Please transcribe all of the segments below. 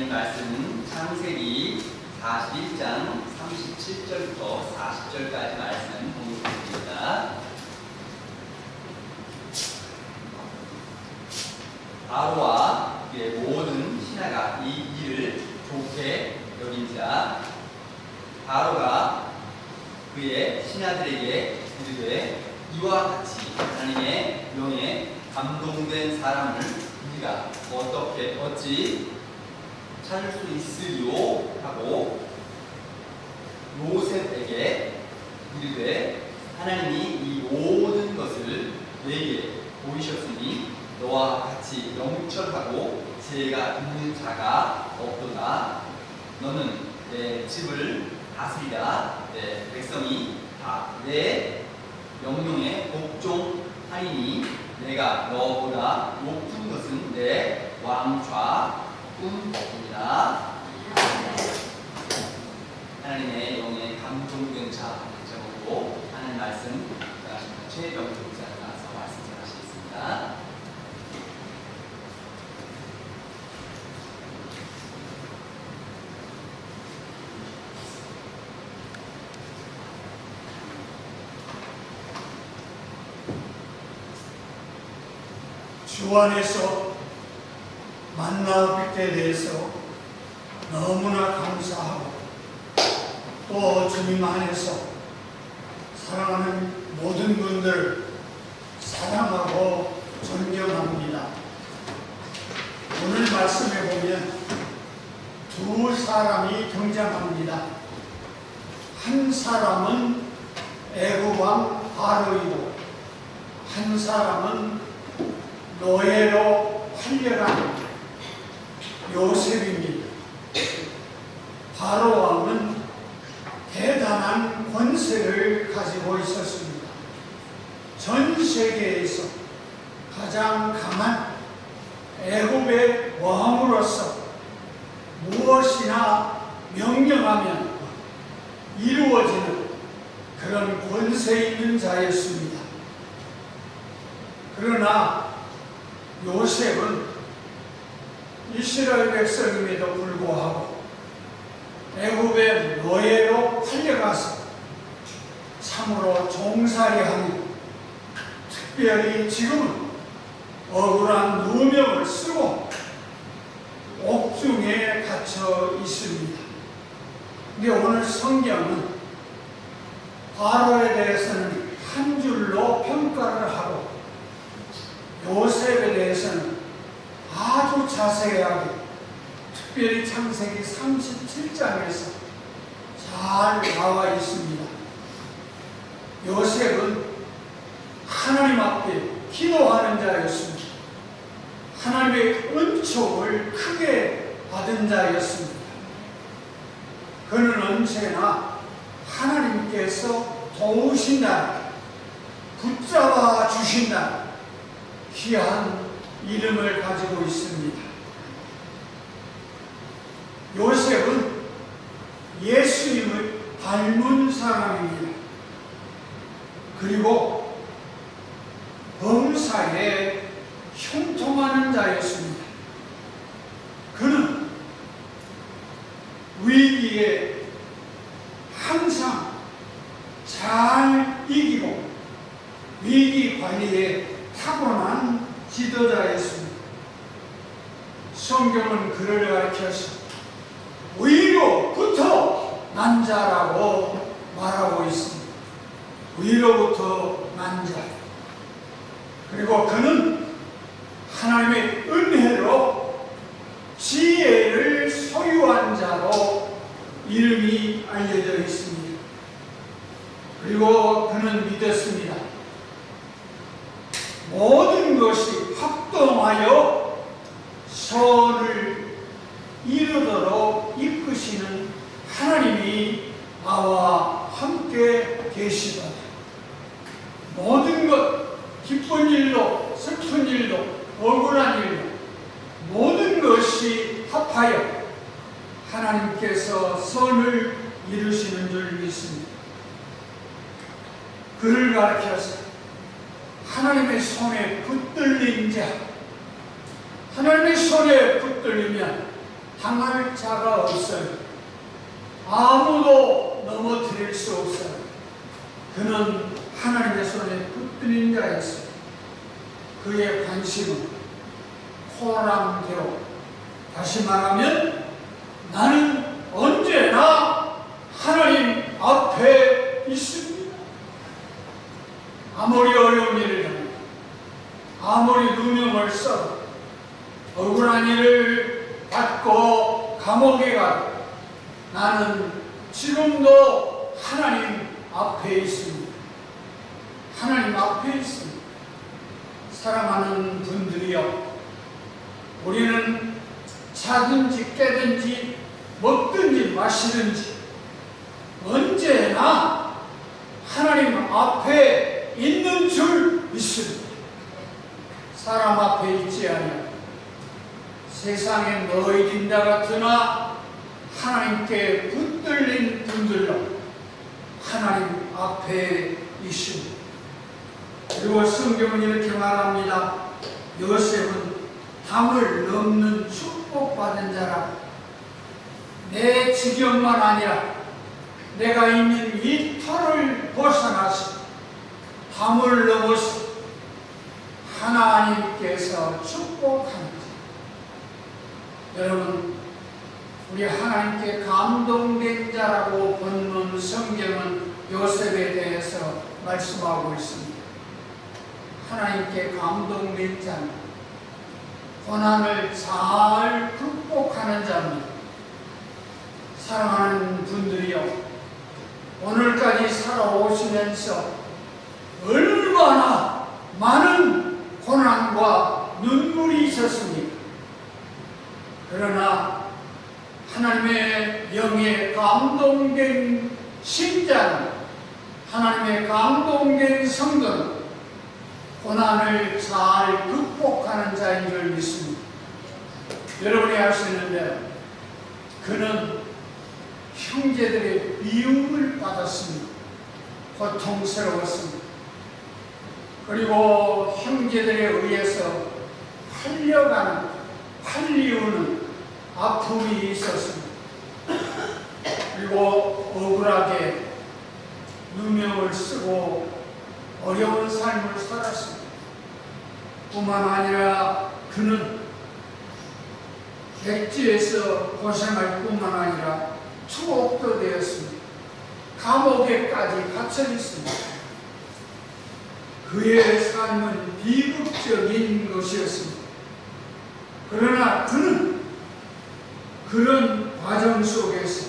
하나님 말씀은 창세기 41장 37절부터 40절까지 말씀 공부드립니다. 바로와 그의 모든 신하가 이 일을 좋게 여긴지라. 바로가 그의 신하들에게 이르되 이와 같이 하나님의 명에 감동된 사람을 우리가 어찌 찾을 수 있으리요 하고 요셉에게 이르되 하나님이 이 모든 것을 내게 보이셨으니 너와 같이 영철하고 지혜가 있는 자가 없도다. 너는 내 집을 다스리라. 내 백성이 다 내 명령에 복종하리니 내가 너보다 높은 것은 내 왕좌뿐이니라. 하나님의 영에 감동된 자 제목으로 하나님 말씀 최병 목사님 나와서 말씀 전하시겠습니다. 주 안에서 만나 뵙게 대해서 너무나 감사하고 또 주님 안에서 사랑하는 모든 분들 사랑하고 존경합니다. 오늘 말씀에 보면 두 사람이 등장합니다. 한 사람은 애굽 왕 바로이고 한 사람은 노예로 팔려간 요셉입니다. 바로 왕은 대단한 권세를 가지고 있었습니다. 전 세계에서 가장 강한 애굽의 왕으로서 무엇이나 명령하면 이루어지는 그런 권세 있는 자였습니다. 그러나 요셉은 이스라엘 백성임에도 불구하고 애굽의 노예로 팔려가서 참으로 종살이하는, 특별히 지금은 억울한 누명을 쓰고 옥중에 갇혀 있습니다. 근데 오늘 성경은 바로에 대해서는 한 줄로 평가를 하고 요셉에 대해서는 아주 자세하게, 특별히 창세기 37장에서 잘 나와 있습니다. 요셉은 하나님 앞에 기도하는 자였습니다. 하나님의 은총을 크게 받은 자였습니다. 그는 언제나 하나님께서 도우신다, 붙잡아 주신다 귀한 이름을 가지고 있습니다. 요셉은 예수님을 닮은 사람입니다. 그리고 범사에 형통하는 자였습니다. 그는 위기에 항상 잘 이기고 위기 관리에 타고난 지도자였습니다. 성경은 그를 가르쳐서 위로부터 난 자라고 말하고 있습니다. 위로부터 난 자. 그리고 그는 하나님의 은혜로 지혜를 소유한 자로 이름이 알려져 있습니다. 그리고 그는 믿었습니다. 모든 것이 합동하여 선을 이루도록 이끄시는 하나님이 나와 함께 계시도다. 모든 것, 기쁜 일로 슬픈 일로 억울한 일로 모든 것이 합하여 하나님께서 선을 이루시는 줄 믿습니다. 그를 가르쳐서 하나님의 손에 붙들린 자, 하나님의 손에 붙들리면 당할 자가 없어요. 아무도 넘어뜨릴 수 없어요. 그는 하나님의 손에 붙들린 자였어요. 그의 관심은 코람대로, 다시 말하면 나는 언제나 하나님 앞에 있습니다. 아무리 어려운 일을 당해도, 아무리 누명을 써도, 억울한 일을 받고 감옥에 가도 나는 지금도 하나님 앞에 있습니다. 하나님 앞에 있습니다. 사랑하는 분들이여, 우리는 자든지 깨든지 먹든지 마시든지 언제나 하나님 앞에 있는 줄 믿습니다. 사람 앞에 있지 아니하고 세상에 너희들다 같으나 하나님께 붙들린 분들로 하나님 앞에 있습니다. 그리고 성경은 이렇게 말합니다. 요셉은 담을 넘는 축복받은 자라. 내 지경만 아니라 내가 있는 이 터를 벗어나서 담을 넘어서 하나님께서 축복합니다. 여러분, 우리 하나님께 감동된 자라고 본문 성경은 요셉에 대해서 말씀하고 있습니다. 하나님께 감동된 자는 고난을 잘 극복하는 자입니다. 사랑하는 분들이여, 오늘까지 살아오시면서 얼마나 많은 고난과 눈물이 있었습니까? 그러나 하나님의 영에 감동된 신자는, 하나님의 감동된 성도는 고난을 잘 극복하는 자인 줄 믿습니다. 여러분이 알 수 있는데, 그는 형제들의 미움을 받았습니다. 고통스러웠습니다. 그리고 형제들에 의해서 팔리우는 아픔이 있었습니다. 그리고 억울하게 누명을 쓰고 어려운 삶을 살았습니다. 뿐만 아니라 그는 백지에서 고생할 뿐만 아니라 투옥도 되었습니다. 감옥에까지 갇혀 있습니다. 그의 삶은 비극적인 것이었습니다. 그러나 그는 그런 과정 속에서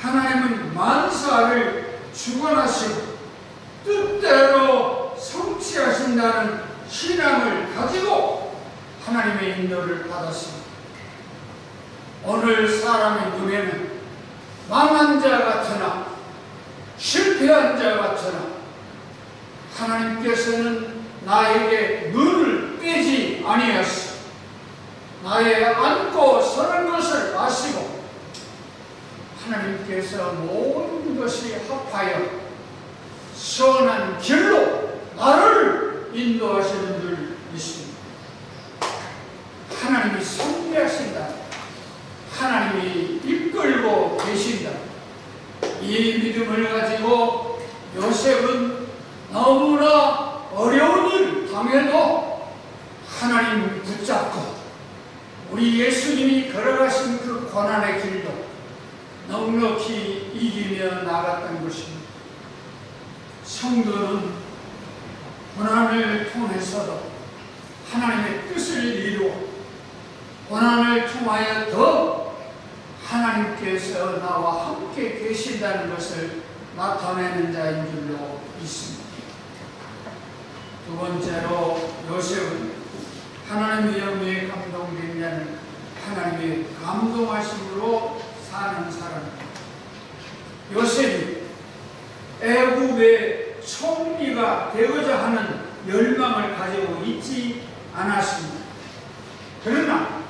하나님은 만사를 주관하시고 뜻대로 성취하신다는 신앙을 가지고 하나님의 인도를 받았습니다. 오늘 사람의 눈에는 망한 자 같으나, 실패한 자 같으나, 하나님께서는 나에게 눈을 떼지 아니하시고 나의 앉고 서는 것을 아시고 하나님께서 모든 것이 합하여 선한 길로 나를 인도하시는 줄 믿습니다. 하나님이 섭리하신다. 하나님이 이끌고 계신다. 이 믿음을 가지고 요셉은 너무나 어려운 일 당해도 하나님을 붙잡고 우리 예수님이 걸어가신 그 고난의 길도 넉넉히 이기며 나갔던 것입니다. 성도는 고난을 통해서도 하나님의 뜻을 이루어 고난을 통하여 더 하나님께서 나와 함께 계신다는 것을 나타내는 자인 줄로 믿습니다. 두 번째로 요셉은 하나님의 영에 감동된 자는 하나님의 감동하심으로 사는 사람입니다. 요셉이 애굽의 총리가 되고자 하는 열망을 가지고 있지 않았습니다. 그러나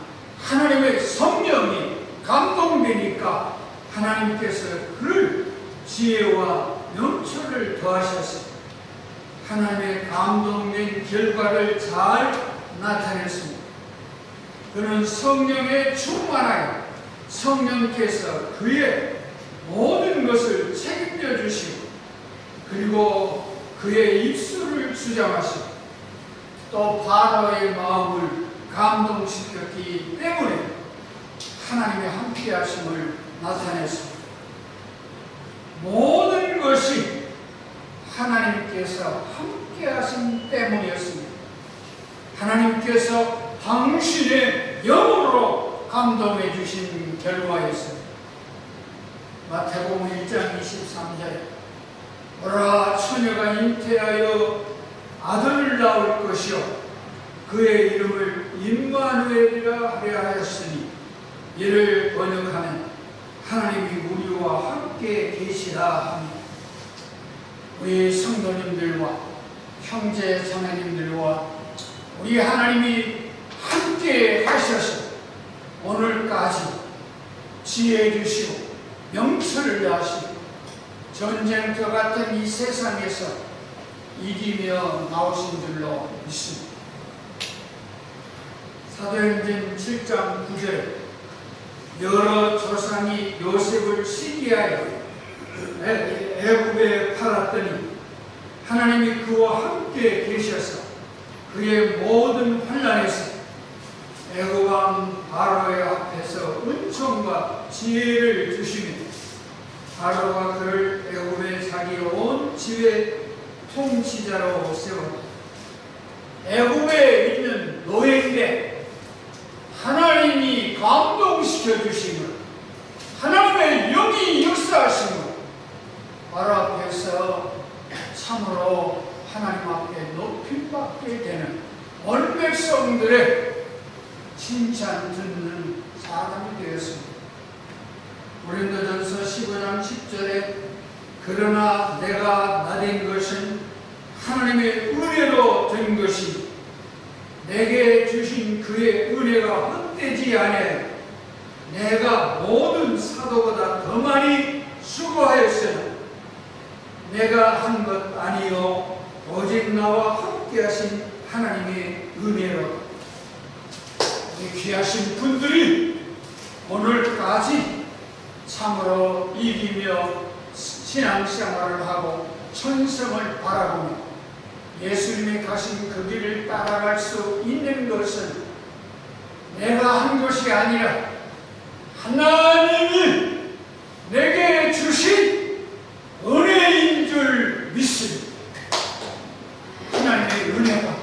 하나님의 성령이 감동되니까 하나님께서 그를 지혜와 명철을 더하셔서 하나님의 감동된 결과를 잘 나타냈습니다. 그는 성령에 충만하여 성령께서 그의 모든 것을 책임져 주시고 그리고 그의 입술을 주장하시고 또 바로의 마음을 감동시켰기 때문에 하나님의 함께하심을 나타냈습니다. 모든 것이 하나님께서 함께하심 때문이었습니다. 하나님께서 당신의 영으로 감동해 주신 결과였습니다. 마태복음 1장 23절에 보라 처녀가 잉태하여 아들을 낳을 것이요 그의 이름을 임마누엘이라 하려 하였으니 이를 번역하면 하나님이 우리와 함께 계시라 합니다. 우리 성도님들과 형제 자매님들과 우리 하나님이 함께 하셔서 오늘까지 지혜 주시고 명철을 하시고 전쟁터 같은 이 세상에서 이기며 나오신 줄로 믿습니다. 사도행전 7장 9절에 여러 조상이 요셉을 시기하여 애굽에 팔았더니 하나님이 그와 함께 계셔서 그의 모든 환난에서 애굽왕 바로의 앞에서 은총과 지혜를 주시며 바로가 그를 애굽의 자기 온 집의 통치자로 세웠다. 애굽에 있는 노예인데 하나님이 감동시켜 주신 것, 하나님의 영이 역사하신 것, 바로 앞에서 참으로 하나님 앞에 높임받게 되는 온 백성들의 칭찬 듣는 사람이 되었습니다. 고린도전서 15장 10절에 그러나 내가 나된 것은 하나님의 은혜로 된 것이 내게 주신 그의 은혜가 헛되지 아니하여 내가 모든 사도보다 더 많이 수고하였으나 내가 한 것 아니요 오직 나와 함께 하신 하나님의 은혜로. 귀하신 분들이 오늘까지 참으로 이기며 신앙생활을 하고 천성을 바라보며 예수님이 가신 그 길을 따라갈 수 있는 것은 내가 한 것이 아니라 하나님이 내게 주신 은혜인 줄 믿습니다. 하나님의 은혜가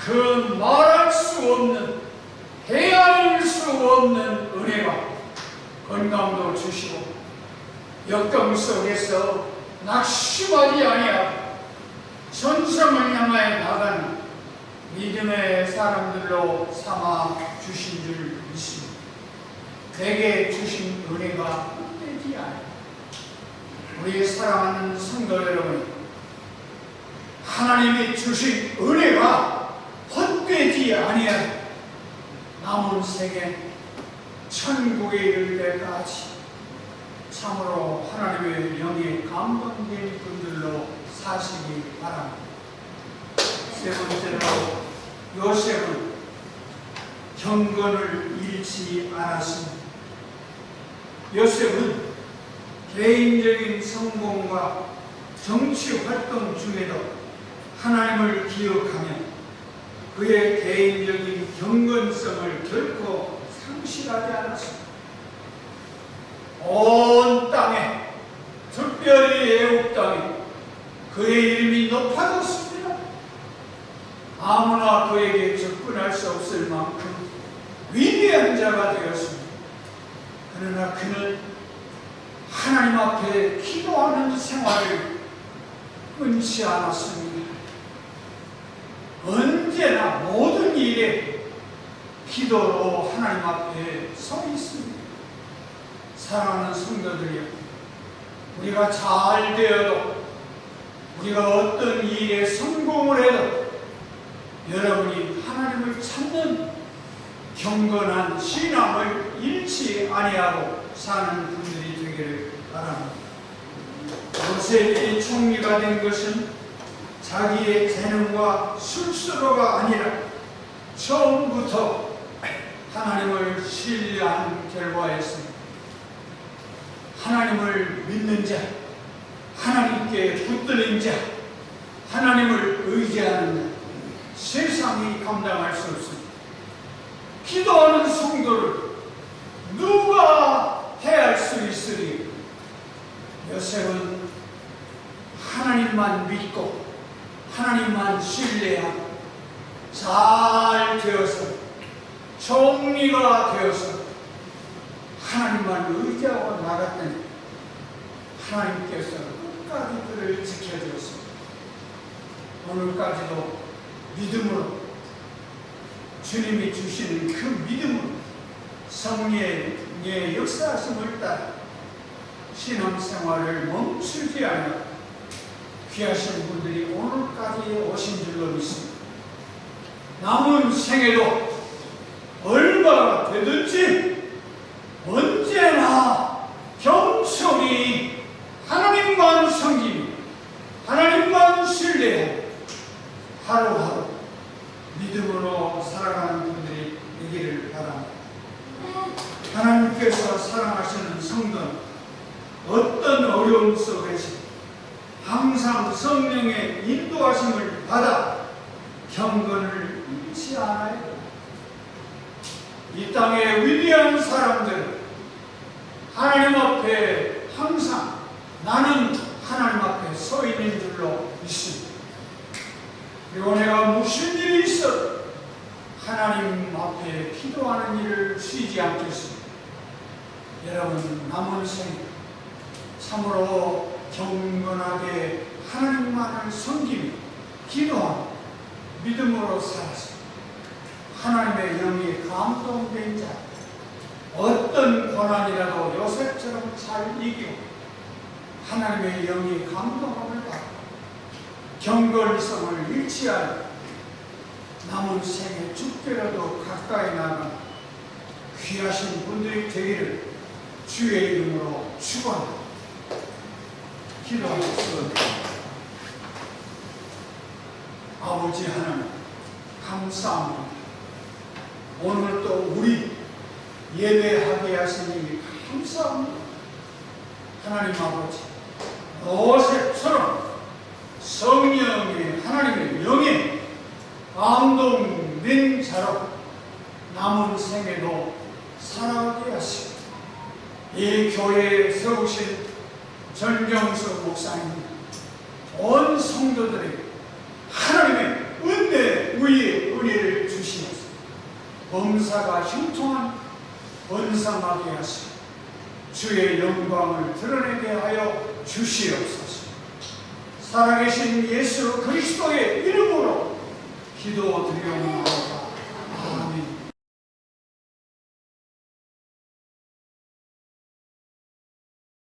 그 말할 수 없는, 헤아릴 수 없는 은혜가 건강도 주시고 역경 속에서 낙심하지 아니하고 전성을 향하여 나가는 믿음의 사람들로 삼아 주신 줄 믿습니다. 내게 주신 은혜가 헛되지 않아요. 우리 사랑하는 성도 여러분, 하나님이 주신 은혜가 헛되지 아니하여 남은 세계 천국에 이를 때까지 참으로 하나님의 영에 감동된 분들로 사시기 바랍니다. 세 번째로 요셉은 경건을 잃지 않았습니다. 요셉은 개인적인 성공과 정치 활동 중에도 하나님을 기억하며 그의 개인적인 경건성을 결코 상실하지 않았습니다. 온 땅에, 특별히 애굽 땅에 그의 이름이 높아졌습니다. 아무나 그에게 접근할 수 없을 만큼 위대한 자가 되었습니다. 그러나 그는 하나님 앞에 기도하는 생활을 끊지 않았습니다. 언제나 모든 일에 기도로 하나님 앞에 서 있습니다. 사랑하는 성도들이여, 우리가 잘 되어도, 우리가 어떤 일에 성공을 해도 여러분이 하나님을 찾는 경건한 신앙을 잃지 아니하고 사는 분들이 되기를 바랍니다. 요셉이 총리가 된 것은 자기의 재능과 술수로가 아니라 처음부터 하나님을 신뢰한 결과였습니다. 하나님을 믿는 자, 하나님께 붙들린 자, 하나님을 의지하는 자, 세상이 감당할 수 없습니다. 기도하는 성도를 누가 해할 수 있으리? 요셉은 하나님만 믿고 하나님만 신뢰하고 잘 되어서 정리가 되어서 하나님만 의지하고 나갔더니 하나님께서 끝까지 그를 지켜주었습니다. 오늘까지도 믿음으로 주님이 주시는 그 믿음으로 성령의 역사하심을 따라 신앙생활을 멈추지 않아 귀하신 분들이 오늘까지 오신 줄로 믿습니다. 남은 생애도 얼마가 되든지 언제나 겸손히 하나님만 섬기며 하나님만 신뢰해 하루하루 믿음으로 살아가는 분들이 되기를 바랍니다. 하나님께서 사랑하시는 성도는 어떤 어려움 속에서 항상 성령의 인도하심을 받아 경건을 잃지 않아야 합니다. 이 땅의 위대한 사람들은 하나님 앞에 항상 나는 하나님 앞에 서 있는 줄로 믿습니다. 그리고 내가 무슨 일이 있어도 하나님 앞에 기도하는 일을 쉬지 않겠습니다. 여러분 남은 생에 참으로 경건하게 하나님만을 섬기며 기도하며 믿음으로 살아서 하나님의 영이 감동된 자, 어떤 고난이라도 요셉처럼 잘 이기고 하나님의 영이 감동함을 받고 경건성을 잃지 않고 남은 생에 죽더라도 가까이 나가 귀하신 분들이 되기를 주의 이름으로 축원합니다. 기도하겠습니다. 아버지 하나님 감사합니다. 오늘 또 우리 예배하게 하시니 감사합니다. 하나님 아버지 요셉처럼 성령의 하나님의 영에 감동된 자로 남은 생에도 살아가게 하시고 이 교회에 세우신 전경수 목사님 온 성도들에게 하나님의 은혜 위에 은혜를 주시면서 범사가 형통한 번성하게 하시고 주의 영광을 드러내게 하여 주시옵소서. 살아계신 예수 그리스도의 이름으로 기도드리옵나이다. 아멘.